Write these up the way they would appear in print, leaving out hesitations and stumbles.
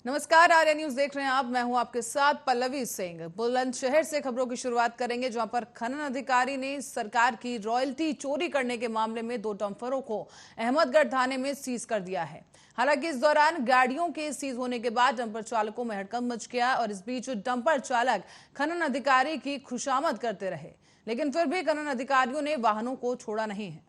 नमस्कार, आर्या न्यूज देख रहे हैं आप। मैं हूं आपके साथ पल्लवी सिंह। बुलंदशहर से खबरों की शुरुआत करेंगे, जहां पर खनन अधिकारी ने सरकार की रॉयल्टी चोरी करने के मामले में 2 डंपरों को अहमदगढ़ थाने में सीज कर दिया है। हालांकि इस दौरान गाड़ियों के सीज होने के बाद डंपर चालकों में हड़कंप मच गया और इस बीच डंपर चालक खनन अधिकारी की खुशामद करते रहे, लेकिन फिर भी खनन अधिकारियों ने वाहनों को छोड़ा नहीं है।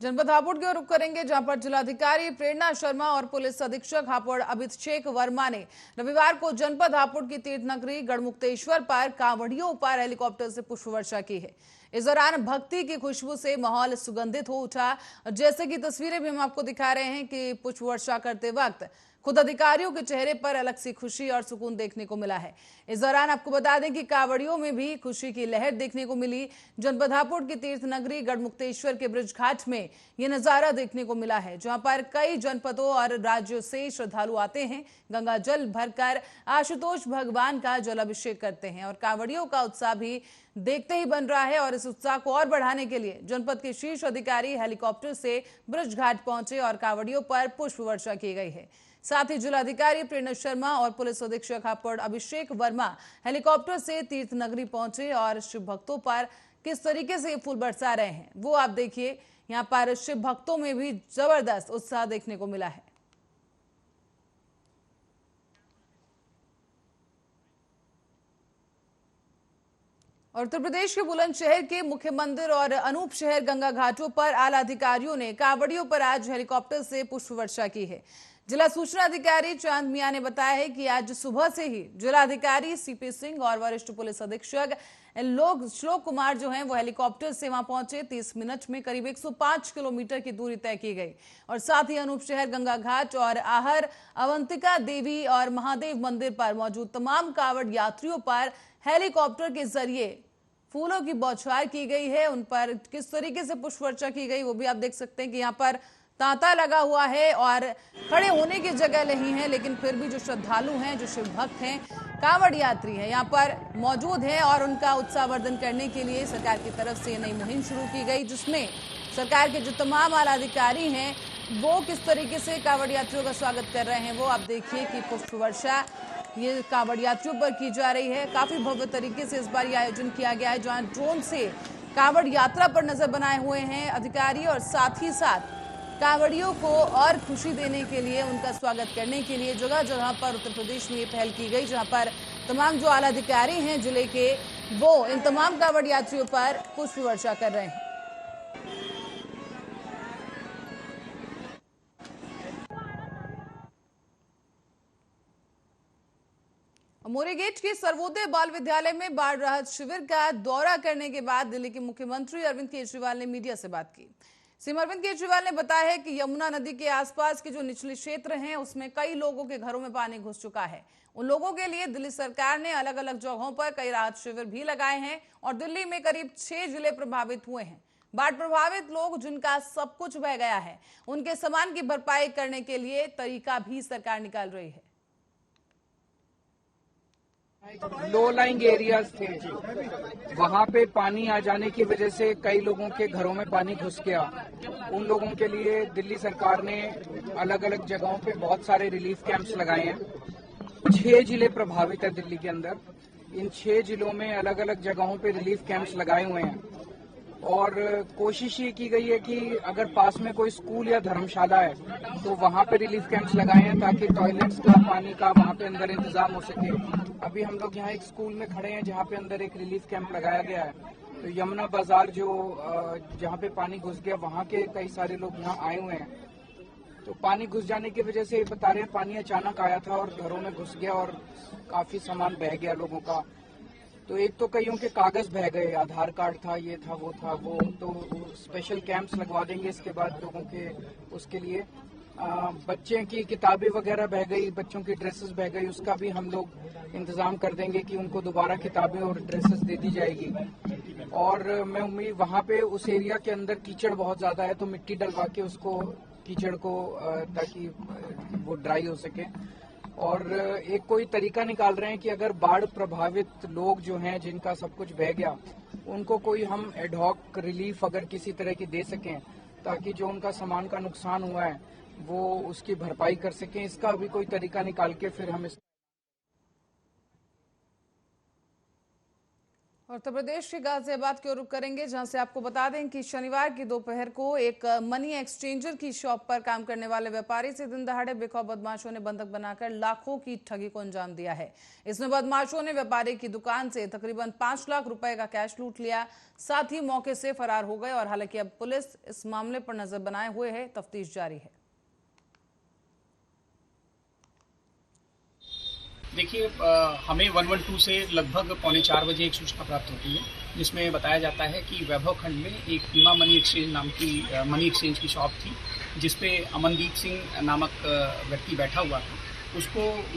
जनपद हापुड़ की ओर रुख करेंगे, जहां पर जिलाधिकारी प्रेरणा शर्मा और पुलिस अधीक्षक हापुड़ अभिषेक वर्मा ने रविवार को जनपद हापुड़ की तीर्थ नगरी गढ़मुक्तेश्वर पर कांवड़ियों पर हेलीकॉप्टर से पुष्प वर्षा की है। इस दौरान भक्ति की खुशबू से माहौल सुगंधित हो उठा। जैसे कि तस्वीरें भी हम आपको दिखा रहे हैं कि पुष्प वर्षा करते वक्त खुद अधिकारियों के चेहरे पर अलग सी खुशी और सुकून देखने को मिला है। इस दौरान आपको बता दें कि कांवड़ियों में भी खुशी की लहर देखने को मिली। जनपद हापुड़ की तीर्थ नगरी गढ़मुक्तेश्वर के ब्रिज घाट में यह नजारा देखने को मिला है, जहां पर कई जनपदों और राज्यों से श्रद्धालु आते हैं, गंगा जल भरकर आशुतोष भगवान का जलाभिषेक करते हैं और कांवड़ियों का उत्साह भी देखते ही बन रहा है। और इस उत्साह को और बढ़ाने के लिए जनपद के शीर्ष अधिकारी हेलीकॉप्टर से ब्रिज घाट पहुंचे और कांवड़ियों पर पुष्प वर्षा की गई है। साथ ही जिलाधिकारी प्रेरणा शर्मा और पुलिस अधीक्षक हापुड़ अभिषेक वर्मा हेलीकॉप्टर से तीर्थ नगरी पहुंचे और शिव भक्तों पर किस तरीके से फूल बरसा रहे हैं वो आप देखिए। यहां पर शिव भक्तों में भी जबरदस्त उत्साह देखने को मिला है। और उत्तर प्रदेश के बुलंदशहर के मुख्य मंदिर और अनूप शहर गंगा घाटों पर आला अधिकारियों ने कांवड़ियों पर आज हेलीकॉप्टर से पुष्प वर्षा की है। जिला सूचना अधिकारी चांद मियां ने बताया है कि आज सुबह से ही जिलाधिकारी सीपी सिंह और वरिष्ठ पुलिस अधीक्षक श्लोक कुमार जो हैं वो हेलीकॉप्टर से वहां पहुंचे। 30 मिनट में करीब 105 किलोमीटर की दूरी तय की गई और साथ ही अनूप शहर गंगा घाट और आहर अवंतिका देवी और महादेव मंदिर पर मौजूद तमाम कांवड़ यात्रियों पर हेलीकॉप्टर के जरिए फूलों की बौछार की गई है। उन पर किस तरीके से पुष्प वर्षा की गई वो भी आप देख सकते हैं कि यहाँ पर तांता लगा हुआ है और खड़े होने की जगह नहीं है, लेकिन फिर भी जो श्रद्धालु हैं, जो शिव भक्त हैं, कांवड़ यात्री हैं, यहाँ पर मौजूद हैं और उनका उत्साहवर्धन करने के लिए सरकार की तरफ से नई मुहिम शुरू की गई, जिसमें सरकार के जो तमाम आला अधिकारी हैं वो किस तरीके से कांवड़ यात्रियों का स्वागत कर रहे हैं वो आप देखिए कि पुष्प वर्षा ये कांवड़ यात्रियों पर की जा रही है। काफी भव्य तरीके से इस बार ये आयोजन किया गया है, जहां ड्रोन से कांवड़ यात्रा पर नजर बनाए हुए हैं अधिकारी और साथ ही साथ कांवड़ियों को और खुशी देने के लिए, उनका स्वागत करने के लिए जगह जगह पर उत्तर प्रदेश में ये पहल की गई, जहां पर तमाम जो आला अधिकारी हैं जिले के वो इन तमाम कांवड़ यात्रियों पर पुष्प वर्षा कर रहे हैं। मोरीगेट के सर्वोदय बाल विद्यालय में बाढ़ राहत शिविर का दौरा करने के बाद दिल्ली के मुख्यमंत्री अरविंद केजरीवाल ने मीडिया से बात की। सीएम अरविंद केजरीवाल ने बताया है कि यमुना नदी के आसपास के जो निचले क्षेत्र हैं उसमें कई लोगों के घरों में पानी घुस चुका है। उन लोगों के लिए दिल्ली सरकार ने अलग अलग जगहों पर कई राहत शिविर भी लगाए हैं और दिल्ली में करीब 6 जिले प्रभावित हुए हैं। बाढ़ प्रभावित लोग जिनका सब कुछ बह गया है, उनके सामान की भरपाई करने के लिए तरीका भी सरकार निकाल रही है। लो लाइंग एरियाज थे, वहां पे पानी आ जाने की वजह से कई लोगों के घरों में पानी घुस गया। उन लोगों के लिए दिल्ली सरकार ने अलग अलग जगहों पे बहुत सारे रिलीफ कैंप्स लगाए हैं। 6 जिले प्रभावित है दिल्ली के अंदर। इन 6 जिलों में अलग अलग जगहों पे रिलीफ कैंप्स लगाए हुए हैं और कोशिश ये की गई है कि अगर पास में कोई स्कूल या धर्मशाला है तो वहां पे रिलीफ कैंप्स लगाए हैं ताकि टॉयलेट्स का, पानी का वहां पे अंदर इंतजाम हो सके। अभी हम लोग यहाँ एक स्कूल में खड़े हैं जहाँ पे अंदर एक रिलीफ कैंप लगाया गया है। तो यमुना बाजार जो जहाँ पे पानी घुस गया वहाँ के कई सारे लोग यहाँ आए हुए हैं। तो पानी घुस जाने की वजह से बता रहे हैं पानी अचानक आया था और घरों में घुस गया और काफी सामान बह गया लोगों का। तो एक तो कईयों के कागज बह गए, आधार कार्ड था, ये था, वो था, वो तो स्पेशल कैंप्स लगवा देंगे इसके बाद लोगों के उसके लिए। बच्चे की किताबें वगैरह बह गई, बच्चों की ड्रेसेस बह गई, उसका भी हम लोग इंतजाम कर देंगे कि उनको दोबारा किताबें और ड्रेसेस दे दी जाएगी। और मैं उम्मीद वहाँ पे उस एरिया के अंदर कीचड़ बहुत ज्यादा है तो मिट्टी डलवा के उसको कीचड़ को ताकि वो ड्राई हो सके। और एक कोई तरीका निकाल रहे हैं कि अगर बाढ़ प्रभावित लोग जो हैं जिनका सब कुछ बह गया, उनको कोई हम एडहॉक रिलीफ अगर किसी तरह की दे सकें, ताकि जो उनका सामान का नुकसान हुआ है वो उसकी भरपाई कर सकें। इसका भी कोई तरीका निकाल के फिर हम इस उत्तर प्रदेश के गाजियाबाद की ओर रुख करेंगे, जहां से आपको बता दें कि शनिवार की दोपहर को एक मनी एक्सचेंजर की शॉप पर काम करने वाले व्यापारी से दिन दहाड़े बेखौफ बदमाशों ने बंधक बनाकर लाखों की ठगी को अंजाम दिया है। इसमें बदमाशों ने व्यापारी की दुकान से तकरीबन 5 लाख रुपए का कैश लूट लिया, साथ ही मौके से फरार हो गए। और हालांकि अब पुलिस इस मामले पर नजर बनाए हुए है, तफ्तीश जारी है। देखिए, हमें 112 से लगभग 3:45 बजे एक सूचना प्राप्त होती है, जिसमें बताया जाता है कि वैभव खंड में एक बीमा मनी एक्सचेंज नाम की मनी एक्सचेंज की शॉप थी, जिसपे अमनदीप सिंह नामक व्यक्ति बैठा हुआ था।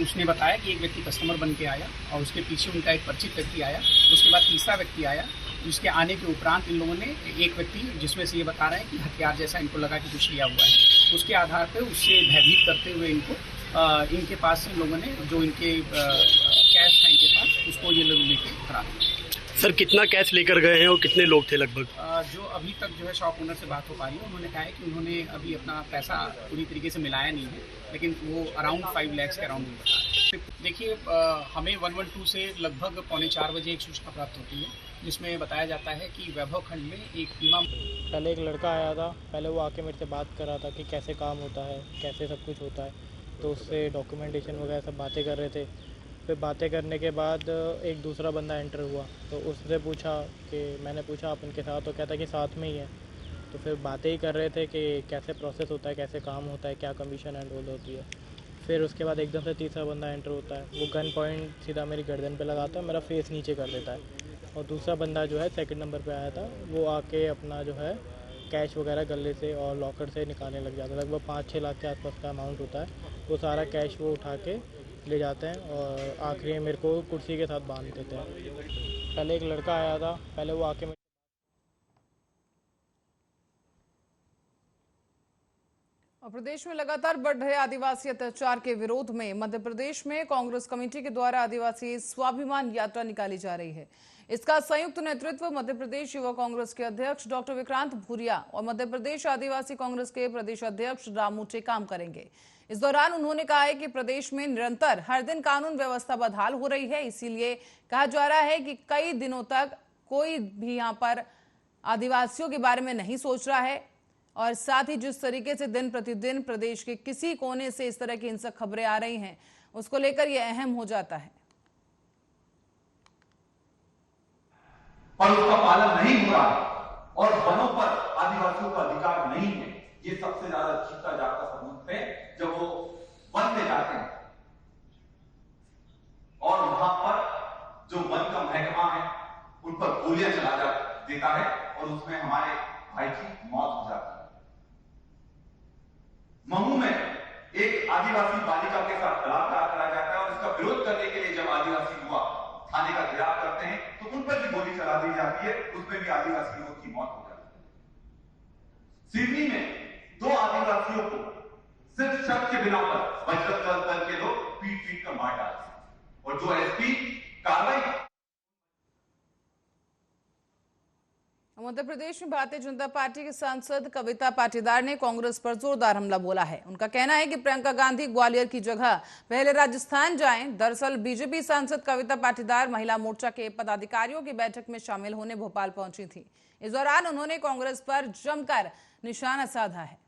उसने बताया कि एक व्यक्ति कस्टमर बन के आया और उसके पीछे उनका एक परिचित व्यक्ति आया। उसके बाद तीसरा व्यक्ति आया, जिसके आने के उपरांत इन लोगों ने एक व्यक्ति, जिसमें से ये बता रहे हैं कि हथियार जैसा इनको लगा कि कुछ लिया हुआ है, उसके आधार पर उससे भयभीत करते हुए इनके पास से लोगों ने जो इनके कैश था इनके पास, उसको ये लोग लेके फरार हुए। सर, कितना कैश लेकर गए हैं और कितने लोग थे लगभग? जो अभी तक जो है शॉप ओनर से बात हो पा रही है, उन्होंने कहा है कि उन्होंने अभी अपना पैसा पूरी तरीके से मिलाया नहीं है, लेकिन वो अराउंड 5 लाख के अराउंड बता रहे हैं। देखिए, हमें 112 से लगभग 3:45 बजे एक सूचना प्राप्त होती है, जिसमें बताया जाता है कि वैभव खंड में एक बीमा। पहले एक लड़का आया था, पहले वो आके मेरे से बात कर रहा था कि कैसे काम होता है, कैसे सब कुछ होता है, तो उससे डॉक्यूमेंटेशन वगैरह सब बातें कर रहे थे। फिर बातें करने के बाद एक दूसरा बंदा एंटर हुआ, तो उससे पूछा कि मैंने पूछा आप उनके साथ, तो कहता कि साथ में ही है। तो फिर बातें ही कर रहे थे कि कैसे प्रोसेस होता है, कैसे काम होता है, क्या कमीशन एंड रोल होती है। फिर उसके बाद एकदम से तीसरा बंदा एंटर होता है, वो गन पॉइंट सीधा मेरी गर्दन पे लगाता है, मेरा फेस नीचे कर देता है। और दूसरा बंदा जो है सेकंड नंबर पे आया था, वो आके अपना जो है कैश वगैरह गले से और लॉकर से निकालने लग जाता है। लगभग 5-6 लाख के आसपास का अमाउंट होता है। वो सारा कैश वो उठा के ले जाते हैं और आखिरी में मेरे को कुर्सी के साथ बांध देते हैं। पहले एक लड़का आया था, पहले वो आके और प्रदेश में लगातार बढ़ रहे आदिवासी अत्याचार के विरोध में मध्य प्रदेश में कांग्रेस कमेटी के द्वारा आदिवासी स्वाभिमान यात्रा निकाली जा रही है। इसका संयुक्त नेतृत्व मध्य प्रदेश युवा कांग्रेस के अध्यक्ष डॉक्टर विक्रांत भूरिया और मध्य प्रदेश आदिवासी कांग्रेस के प्रदेश अध्यक्ष रामू टेकाम करेंगे। इस दौरान उन्होंने कहा है कि प्रदेश में निरंतर हर दिन कानून व्यवस्था बदहाल हो रही है, इसीलिए कहा जा रहा है कि कई दिनों तक कोई भी यहाँ पर आदिवासियों के बारे में नहीं सोच रहा है। और साथ ही जिस तरीके से दिन प्रतिदिन प्रदेश के किसी कोने से इस तरह की हिंसक खबरें आ रही हैं, उसको लेकर यह अहम हो जाता है। और उसका पालन नहीं हो रहा है और वनों पर आदिवासियों का अधिकार नहीं है, ये सबसे ज्यादा चीता जागता सबूत है जब वो वन में जाते हैं और वहां पर जो वन का महकमा है उन पर गोलियां चला देता है और उसमें हमारे भाई की मौत हो जाती है। महू में एक आदिवासी बालिका के साथ बलात्कार करा जाता है और इसका विरोध करने के लिए जब आदिवासी युवा थाने का घेराव करते हैं तो उन पर भी गोली चला दी जाती है, उसमें भी आदिवासी युवक की मौत हो जाती है। सिडनी में 2 आदिवासियों को सिर्फ शक के बिना पर बजरंग दल के लोग पीट कर मार डालते और जो एसपी कार्रवाई। मध्य प्रदेश में भारतीय जनता पार्टी के सांसद कविता पाटीदार ने कांग्रेस पर जोरदार हमला बोला है। उनका कहना है कि प्रियंका गांधी ग्वालियर की जगह पहले राजस्थान जाएं। दरअसल बीजेपी सांसद कविता पाटीदार महिला मोर्चा के पदाधिकारियों की बैठक में शामिल होने भोपाल पहुंची थी। इस दौरान उन्होंने कांग्रेस पर जमकर निशाना साधा है।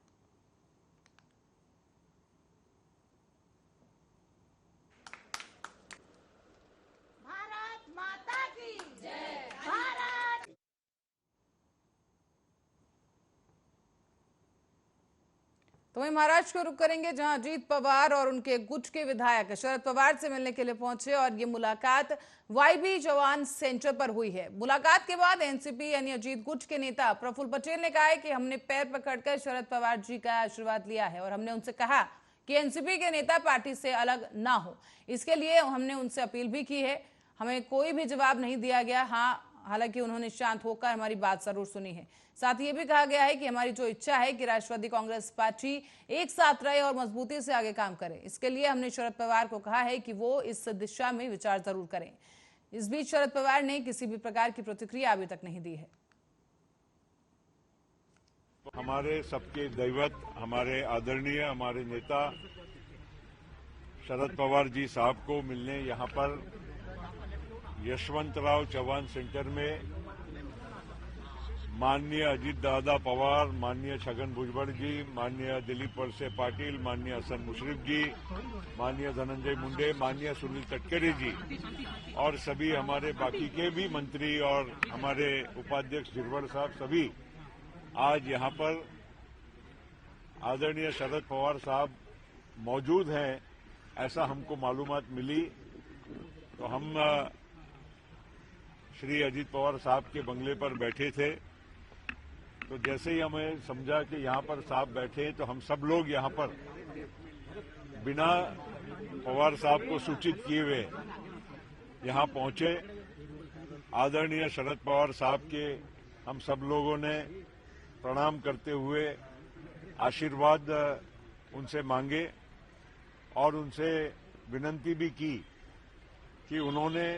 तो वहीं महाराष्ट्र को रुख करेंगे, जहां अजीत पवार और उनके गुट के विधायक शरद पवार से मिलने के लिए पहुंचे और ये मुलाकात वाईबी जवान सेंटर पर हुई है। मुलाकात के बाद एनसीपी यानी अजीत गुट के नेता प्रफुल्ल पटेल ने कहा है कि हमने पैर पकड़कर शरद पवार जी का आशीर्वाद लिया है और हमने उनसे कहा कि एनसीपी के नेता पार्टी से अलग ना हो। इसके लिए हमने उनसे अपील भी की है। हमें कोई भी जवाब नहीं दिया गया। हाँ, हालांकि उन्होंने शांत होकर हमारी बात जरूर सुनी है। साथ ही ये भी कहा गया है कि हमारी जो इच्छा है कि राष्ट्रवादी कांग्रेस पार्टी एक साथ रहे और मजबूती से आगे काम करे, इसके लिए हमने शरद पवार को कहा है कि वो इस दिशा में विचार जरूर करें। इस बीच शरद पवार ने किसी भी प्रकार की प्रतिक्रिया अभी तक नहीं दी है। हमारे सबके दैवत, हमारे आदरणीय, हमारे नेता शरद पवार जी साहब को मिलने यहाँ पर यशवंतराव चौहान सेंटर में माननीय अजीत दादा पवार, माननीय छगन भुजबल जी, माननीय दिलीप वलसे पाटिल, माननीय हसन मुशर्रफ जी, माननीय धनंजय मुंडे, माननीय सुनील तटकरे जी और सभी हमारे बाकी के भी मंत्री और हमारे उपाध्यक्ष गिरवड़ साहब सभी आज यहाँ पर आदरणीय शरद पवार साहब मौजूद हैं, ऐसा हमको मालूमात मिली। तो हम श्री अजीत पवार साहब के बंगले पर बैठे थे, तो जैसे ही हमें समझा कि यहाँ पर साहब बैठे हैं तो हम सब लोग यहाँ पर बिना पवार साहब को सूचित किए हुए यहाँ पहुंचे। आदरणीय शरद पवार साहब के हम सब लोगों ने प्रणाम करते हुए आशीर्वाद उनसे मांगे और उनसे विनती भी की कि उन्होंने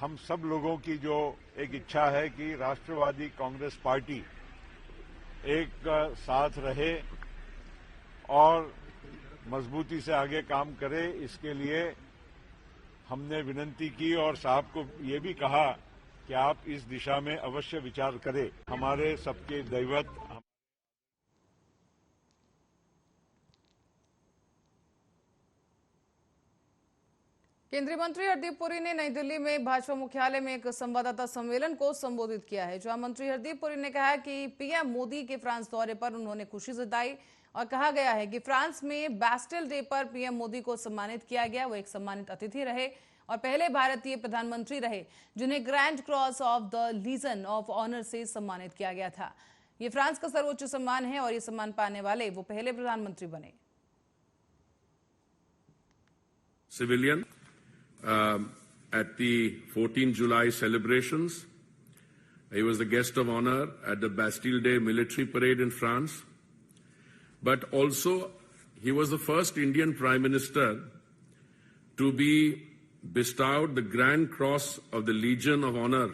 हम सब लोगों की जो एक इच्छा है कि राष्ट्रवादी कांग्रेस पार्टी एक साथ रहे और मजबूती से आगे काम करे, इसके लिए हमने विनती की और साहब को ये भी कहा कि आप इस दिशा में अवश्य विचार करें। हमारे सबके दैवत केंद्रीय मंत्री हरदीप पुरी ने नई दिल्ली में भाजपा मुख्यालय में एक संवाददाता सम्मेलन को संबोधित किया है, जहां मंत्री हरदीप पुरी ने कहा कि पीएम मोदी के फ्रांस दौरे पर उन्होंने खुशी जताई और कहा गया है कि फ्रांस में बैस्टिल डे पर पीएम मोदी को सम्मानित किया गया। वो एक सम्मानित अतिथि रहे और पहले भारतीय प्रधानमंत्री रहे जिन्हें grand cross of the legion of honour से सम्मानित किया गया था। ये फ्रांस का सर्वोच्च सम्मान है और ये सम्मान पाने वाले वो पहले प्रधानमंत्री बने। Civilian at the 14 July celebrations. He was the guest of honor at the Bastille Day military parade in France. But also, he was the first Indian Prime Minister to be bestowed the Grand Cross of the Legion of Honor.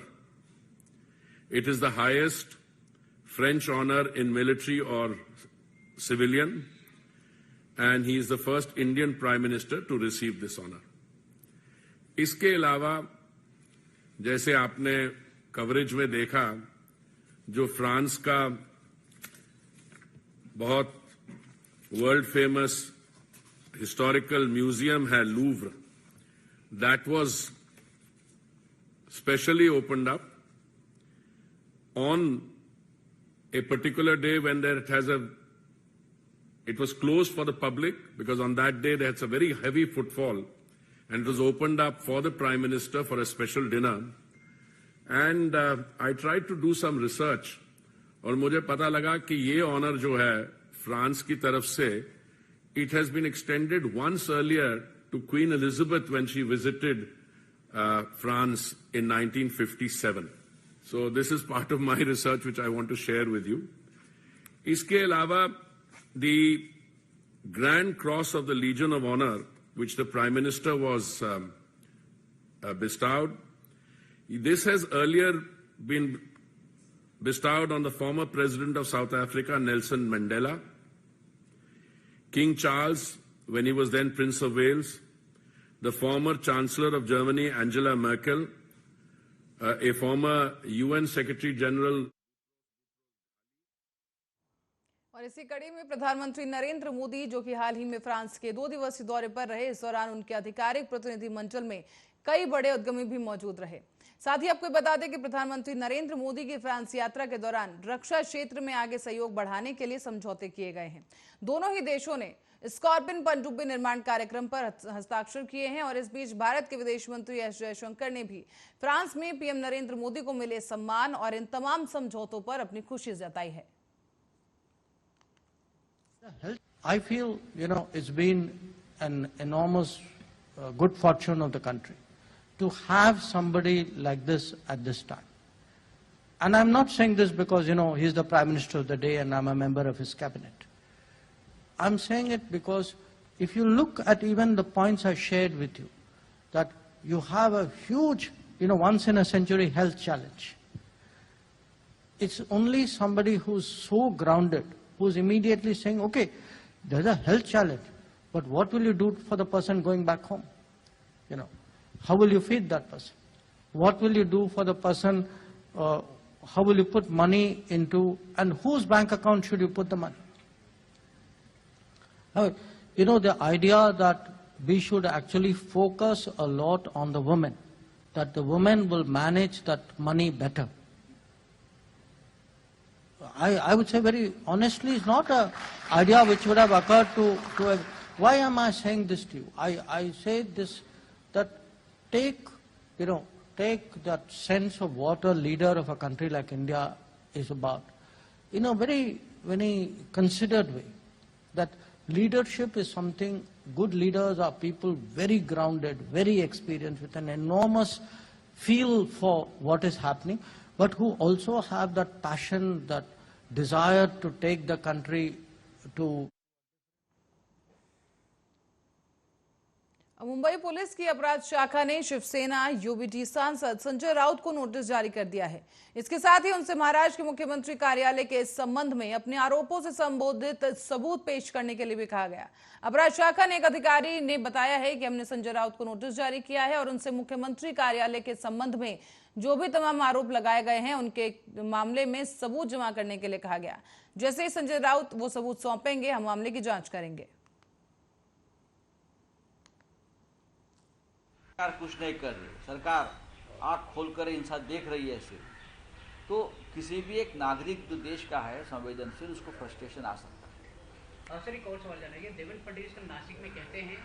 It is the highest French honor in military or civilian, and he is the first Indian Prime Minister to receive this honor. इसके अलावा जैसे आपने coverage में देखा, जो France का बहुत world famous historical museum है Louvre, that was specially opened up on a particular day when it was closed for the public because on that day there was a very heavy footfall, and it was opened up for the Prime Minister for a special dinner. And I tried to do some research और मुझे पता लगा कि ये honour जो है France की तरफ से, it has been extended once earlier to Queen Elizabeth when she visited France in 1957. So this is part of my research which I want to share with you. इसके अलावा the Grand Cross of the Legion of Honor, which the Prime Minister was bestowed, this has earlier been bestowed on the former President of South Africa, Nelson Mandela, King Charles, when he was then Prince of Wales, the former Chancellor of Germany, Angela Merkel, a former UN Secretary General. और इसी कड़ी में प्रधानमंत्री नरेंद्र मोदी, जो कि हाल ही में France के 2 दिवसीय दौरे पर रहे, इस दौरान उनके आधिकारिक प्रतिनिधिमंडल में कई बड़े उद्यमी भी मौजूद रहे। साथ ही आपको बता दें कि प्रधानमंत्री नरेंद्र मोदी की फ्रांस यात्रा के दौरान रक्षा क्षेत्र में आगे सहयोग बढ़ाने के लिए समझौते किए गए हैं। दोनों ही देशों ने स्कॉर्पियन पनडुब्बी निर्माण कार्यक्रम पर हस्ताक्षर किए हैं और इस बीच भारत के विदेश मंत्री एस जयशंकर ने भी फ्रांस में पीएम नरेंद्र मोदी को मिले सम्मान और इन तमाम समझौतों पर अपनी खुशी जताई है। I feel, it's been an enormous good fortune of the country to have somebody like this at this time. And I'm not saying this because, he's the Prime Minister of the day and I'm a member of his cabinet. I'm saying it because if you look at even the points I shared with you, that you have a huge, once-in-a-century health challenge. It's only somebody who's so grounded, who's immediately saying, okay, there's a health challenge, but what will you do for the person going back home? How will you feed that person? What will you do for the person, how will you put money into, and whose bank account should you put the money? Now, the idea that we should actually focus a lot on the women, that the women will manage that money better. I would say very honestly, it's not an idea which would have occurred to why am I saying this to you? I say this, that take that sense of what a leader of a country like India is about in a very, very considered way. That leadership is something, good leaders are people very grounded, very experienced, with an enormous feel for what is happening, but who also have that passion, that desire to take the country to. Mumbai police की अपराध शाखा ने Shiv Sena UBT सांसद संजय राउत को notice जारी कर दिया है। इसके साथ ही उनसे महाराष्ट्र के मुख्यमंत्री कार्यालय के इस संबंध में अपने आरोपों से संबोधित सबूत पेश करने के लिए भी कहा गया। अपराध शाखा ने एक अधिकारी ने बताया है कि हमने संजय राउत को नोटिस जारी किया है और उनसे मुख्यमंत्री कार्यालय के संबंध में जो भी तमाम आरोप लगाए गए हैं उनके मामले में सबूत जमा करने के लिए कहा गया। जैसे ही संजय राउत वो सबूत सौंपेंगे, हम मामले की जांच करेंगे। सरकार कुछ नहीं कर रही, सरकार आंख खोलकर इंसान देख रही है सिर्फ, तो किसी भी एक नागरिक जो देश का है संवेदनशील, उसको फ्रस्ट्रेशन आ सकता है। सर, एक और सवाल जानेंगे। देवेंद्र फडणवीस नासिक में कहते हैं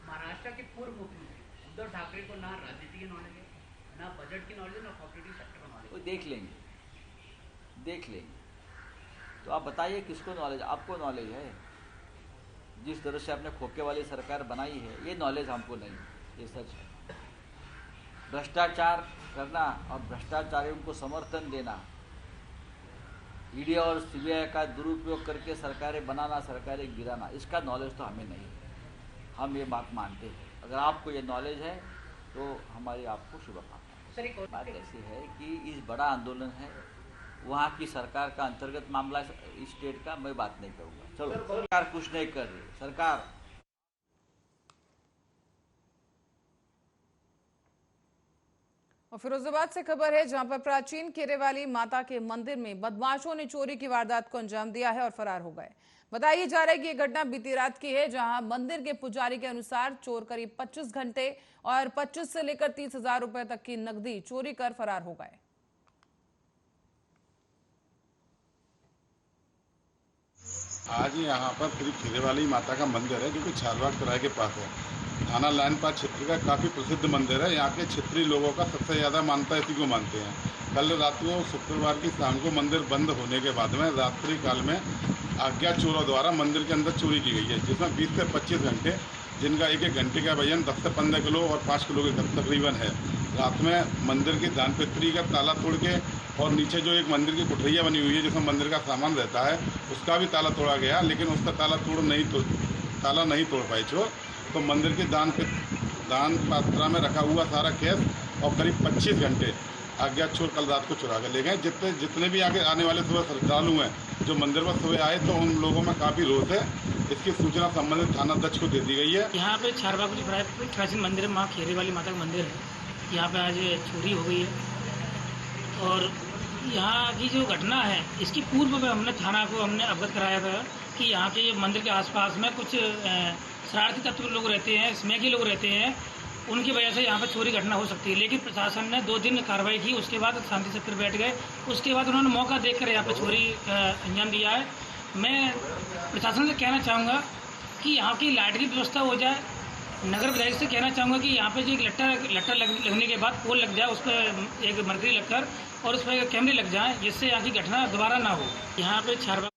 महाराष्ट्र के पूर्व मुख्यमंत्री उद्धव ठाकरे को ना राजनीति की नॉलेज है, ना बजट की नॉलेज, ना कॉपरेटिव सेक्टर का नॉलेज। वो देख लेंगे। तो आप बताइए किसको नॉलेज? आपको नॉलेज है। जिस तरह से आपने खोखे वाली सरकार बनाई है, ये नॉलेज हमको नहीं, ये सच है। भ्रष्टाचार करना और भ्रष्टाचारियों को समर्थन देना, ईडी और सीबीआई का दुरुपयोग करके सरकारें बनाना, सरकारें गिराना, इसका नॉलेज तो हमें नहीं है। हम ये बात मानते हैं। अगर आपको ये नॉलेज है तो हमारी आपको शुभकामनाएं। बात ऐसी है कि इस बड़ा आंदोलन है, वहाँ की सरकार का अंतर्गत मामला, स्टेट का मैं बात नहीं करूँगा। चलो, सरकार कुछ नहीं कर रही, सरकार। और फिरोजाबाद से खबर है, जहां पर प्राचीन खेरेवाली माता के मंदिर में बदमाशों ने चोरी की वारदात को अंजाम दिया है और फरार हो गए। बताया जा रहा है कि यह घटना बीती रात की है, जहां मंदिर के पुजारी के अनुसार चोर करीब 25 घंटे और 25 से लेकर 30,000 रुपए तक की नकदी चोरी कर फरार हो गए। आज यहाँ पर श्री खेरेवाली माता का मंदिर है, जो कि चारबाग चौराहे के पास है। थाना लाइन पास क्षेत्र का काफ़ी प्रसिद्ध मंदिर है। यहाँ के क्षेत्रीय लोगों का सबसे ज़्यादा मान्यता इसी को मानते हैं। कल रात को शुक्रवार की शाम को मंदिर बंद होने के बाद में रात्रि काल में अज्ञात चोरों द्वारा मंदिर के अंदर चोरी की गई है, जिसमें 20 से 25 घंटे, जिनका एक घंटे का वजन 10 से 15 किलो और 5 किलो के तकरीबन है। रात में मंदिर की दान पत्री का ताला तोड़ के और नीचे जो एक मंदिर की कोठरिया बनी हुई है जिसमें मंदिर का सामान रहता है, उसका भी ताला तोड़ा गया, लेकिन उसका ताला नहीं तोड़ पाए चोर। तो मंदिर की दान पात्रा में रखा हुआ सारा कैश और करीब 25 घंटे अज्ञात चोर कल रात को चुरा कर ले गए। जितने भी आगे आने वाले सुबह श्रद्धालु हैं जो मंदिर पर सुबह आए, तो उन लोगों में काफ़ी रोष है। इसकी सूचना संबंधित थाना अध्यक्ष को दे दी गई है। यहाँ पे चारबाग प्राचीन मंदिर है, माँ खेरेवाली माता का मंदिर है। यहाँ पे आज चोरी हो गई है और यहाँ की जो घटना है, इसकी पूर्व में हमने थाना को अवगत कराया था कि यहाँ के मंदिर के आसपास में कुछ शरारती तत्व लोग रहते हैं, स्मैगी लोग रहते हैं, उनकी वजह से यहाँ पर चोरी घटना हो सकती है। लेकिन प्रशासन ने 2 दिन कार्रवाई की, उसके बाद शांति से फिर बैठ गए। उसके बाद उन्होंने मौका देखकर यहाँ पर चोरी अंजाम दिया है। मैं प्रशासन से कहना चाहूँगा कि यहाँ की लाइट की व्यवस्था हो जाए। नगर विधायक से कहना चाहूँगा कि यहाँ पे जो एक लट्टा लगने के बाद पोल लग जाए, उस पर एक मरकरी लगकर और उस पर कैमरे लग जाएँ, जिससे यहाँ की घटना दोबारा ना हो। यहाँ पे चारबाग